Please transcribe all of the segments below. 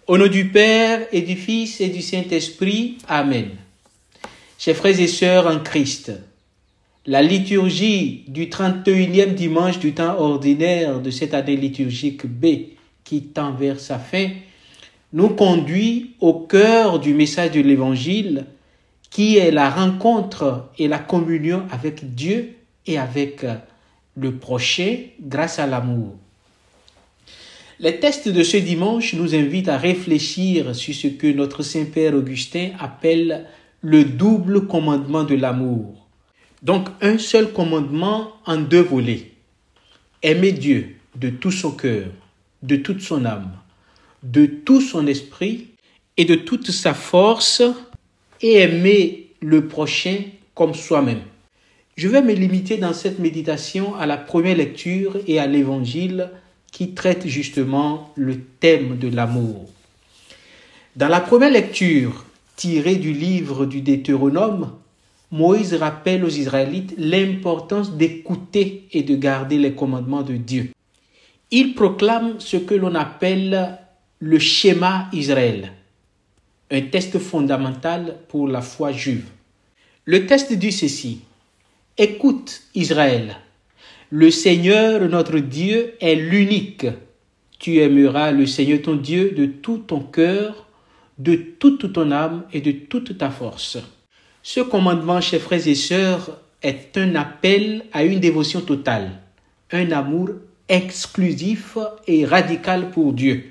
Au nom du Père et du Fils et du Saint-Esprit. Amen. Chers frères et sœurs en Christ, la liturgie du 31e dimanche du temps ordinaire de cette année liturgique B qui tend vers sa fin nous conduit au cœur du message de l'Évangile qui est la rencontre et la communion avec Dieu et avec le prochain grâce à l'amour. Les textes de ce dimanche nous invitent à réfléchir sur ce que notre Saint-Père Augustin appelle le double commandement de l'amour. Donc un seul commandement en deux volets. Aimer Dieu de tout son cœur, de toute son âme, de tout son esprit et de toute sa force et aimer le prochain comme soi-même. Je vais me limiter dans cette méditation à la première lecture et à l'Évangile qui traite justement le thème de l'amour. Dans la première lecture, tirée du livre du Deutéronome, Moïse rappelle aux Israélites l'importance d'écouter et de garder les commandements de Dieu. Il proclame ce que l'on appelle le schéma Israël, un texte fondamental pour la foi juive. Le texte dit ceci: « Écoute Israël, le Seigneur notre Dieu est l'unique. Tu aimeras le Seigneur ton Dieu de tout ton cœur, de toute ton âme et de toute ta force. » Ce commandement, chers frères et sœurs, est un appel à une dévotion totale, un amour exclusif et radical pour Dieu.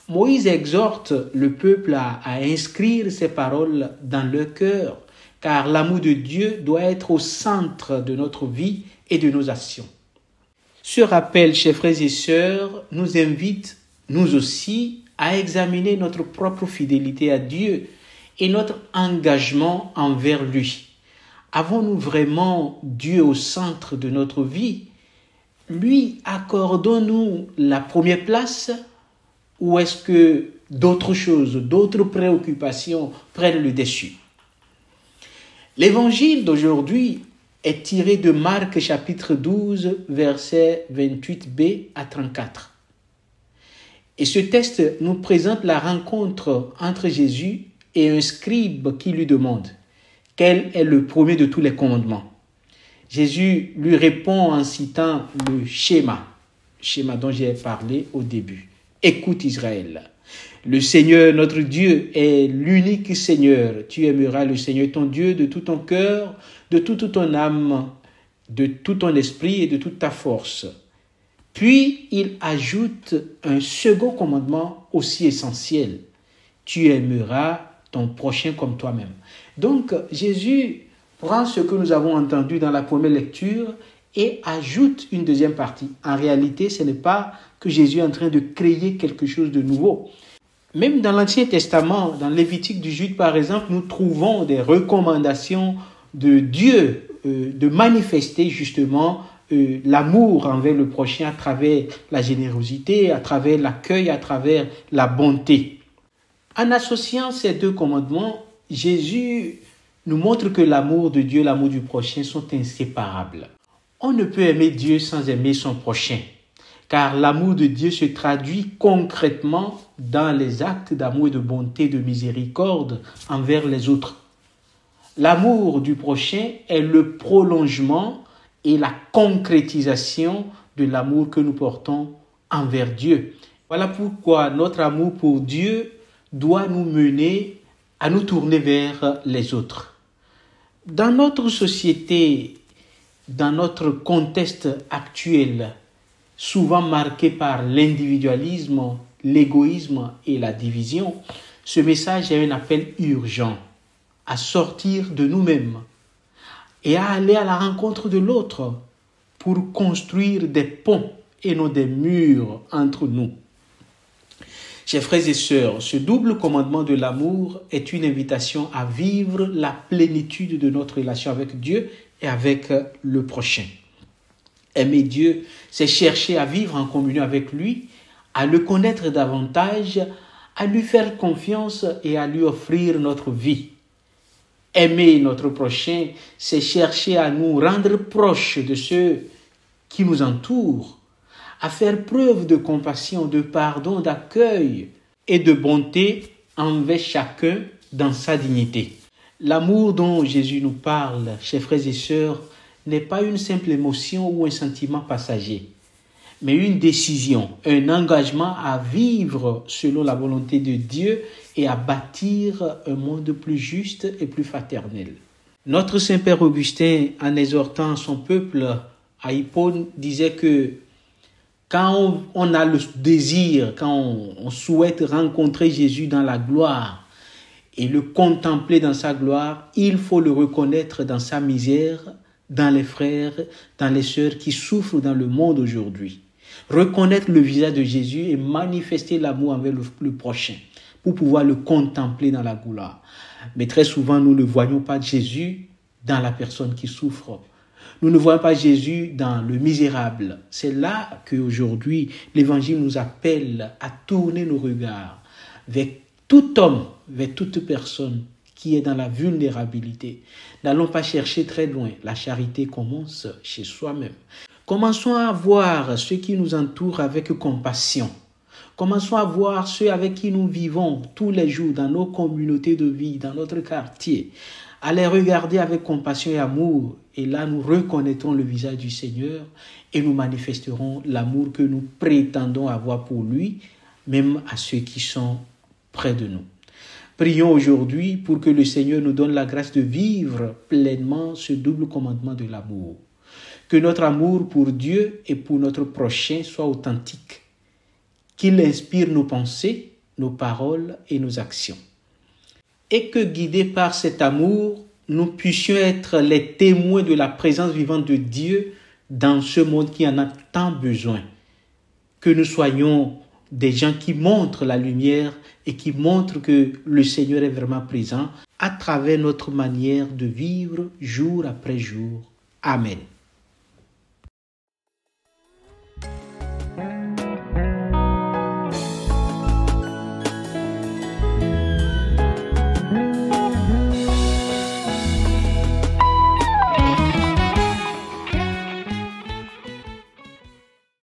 Moïse exhorte le peuple à inscrire ces paroles dans leur cœur, car l'amour de Dieu doit être au centre de notre vie et de nos actions. Ce rappel, chers frères et sœurs, nous invite, nous aussi, à examiner notre propre fidélité à Dieu et notre engagement envers lui. Avons-nous vraiment Dieu au centre de notre vie? Lui accordons-nous la première place ou est-ce que d'autres choses, d'autres préoccupations prennent le dessus? L'évangile d'aujourd'hui est tiré de Marc chapitre 12, versets 28b à 34. Et ce texte nous présente la rencontre entre Jésus et un scribe qui lui demande quel est le premier de tous les commandements. Jésus lui répond en citant le schéma dont j'ai parlé au début. Écoute Israël, le Seigneur notre Dieu est l'unique Seigneur. Tu aimeras le Seigneur ton Dieu de tout ton cœur, de toute ton âme, de tout ton esprit et de toute ta force. Puis il ajoute un second commandement aussi essentiel. Tu aimeras ton prochain comme toi-même. Donc Jésus prend ce que nous avons entendu dans la première lecture et ajoute une deuxième partie. En réalité, ce n'est pas que Jésus est en train de créer quelque chose de nouveau. Même dans l'Ancien Testament, dans Lévitique du Jude par exemple, nous trouvons des recommandations de Dieu de manifester justement l'amour envers le prochain à travers la générosité, à travers l'accueil, à travers la bonté. En associant ces deux commandements, Jésus nous montre que l'amour de Dieu et l'amour du prochain sont inséparables. On ne peut aimer Dieu sans aimer son prochain, car l'amour de Dieu se traduit concrètement dans les actes d'amour et de bonté et de miséricorde envers les autres. L'amour du prochain est le prolongement et la concrétisation de l'amour que nous portons envers Dieu. Voilà pourquoi notre amour pour Dieu doit nous mener à nous tourner vers les autres. Dans notre société, dans notre contexte actuel, souvent marqué par l'individualisme, l'égoïsme et la division, ce message est un appel urgent à sortir de nous-mêmes et à aller à la rencontre de l'autre pour construire des ponts et non des murs entre nous. Chers frères et sœurs, ce double commandement de l'amour est une invitation à vivre la plénitude de notre relation avec Dieu et avec le prochain. Aimer Dieu, c'est chercher à vivre en communion avec lui, à le connaître davantage, à lui faire confiance et à lui offrir notre vie. Aimer notre prochain, c'est chercher à nous rendre proches de ceux qui nous entourent, à faire preuve de compassion, de pardon, d'accueil, et de bonté envers chacun dans sa dignité. L'amour dont Jésus nous parle, chers frères et sœurs, n'est pas une simple émotion ou un sentiment passager, mais une décision, un engagement à vivre selon la volonté de Dieu et à bâtir un monde plus juste et plus fraternel. Notre Saint-Père Augustin, en exhortant son peuple à Hippone, disait que quand on a le désir, quand on souhaite rencontrer Jésus dans la gloire et le contempler dans sa gloire, il faut le reconnaître dans sa misère, dans les frères, dans les sœurs qui souffrent dans le monde aujourd'hui. Reconnaître le visage de Jésus et manifester l'amour envers le prochain pour pouvoir le contempler dans la gloire. Mais très souvent, nous ne voyons pas Jésus dans la personne qui souffre. Nous ne voyons pas Jésus dans le misérable. C'est là qu'aujourd'hui, l'Évangile nous appelle à tourner nos regards vers tout homme, vers toute personne qui est dans la vulnérabilité. N'allons pas chercher très loin. La charité commence chez soi-même. Commençons à voir ceux qui nous entourent avec compassion. Commençons à voir ceux avec qui nous vivons tous les jours dans nos communautés de vie, dans notre quartier. À les regarder avec compassion et amour. Et là, nous reconnaîtrons le visage du Seigneur et nous manifesterons l'amour que nous prétendons avoir pour lui, même à ceux qui sont près de nous. Prions aujourd'hui pour que le Seigneur nous donne la grâce de vivre pleinement ce double commandement de l'amour. Que notre amour pour Dieu et pour notre prochain soit authentique. Qu'il inspire nos pensées, nos paroles et nos actions. Et que, guidés par cet amour, nous puissions être les témoins de la présence vivante de Dieu dans ce monde qui en a tant besoin. Que nous soyons des gens qui montrent la lumière et qui montrent que le Seigneur est vraiment présent à travers notre manière de vivre jour après jour. Amen.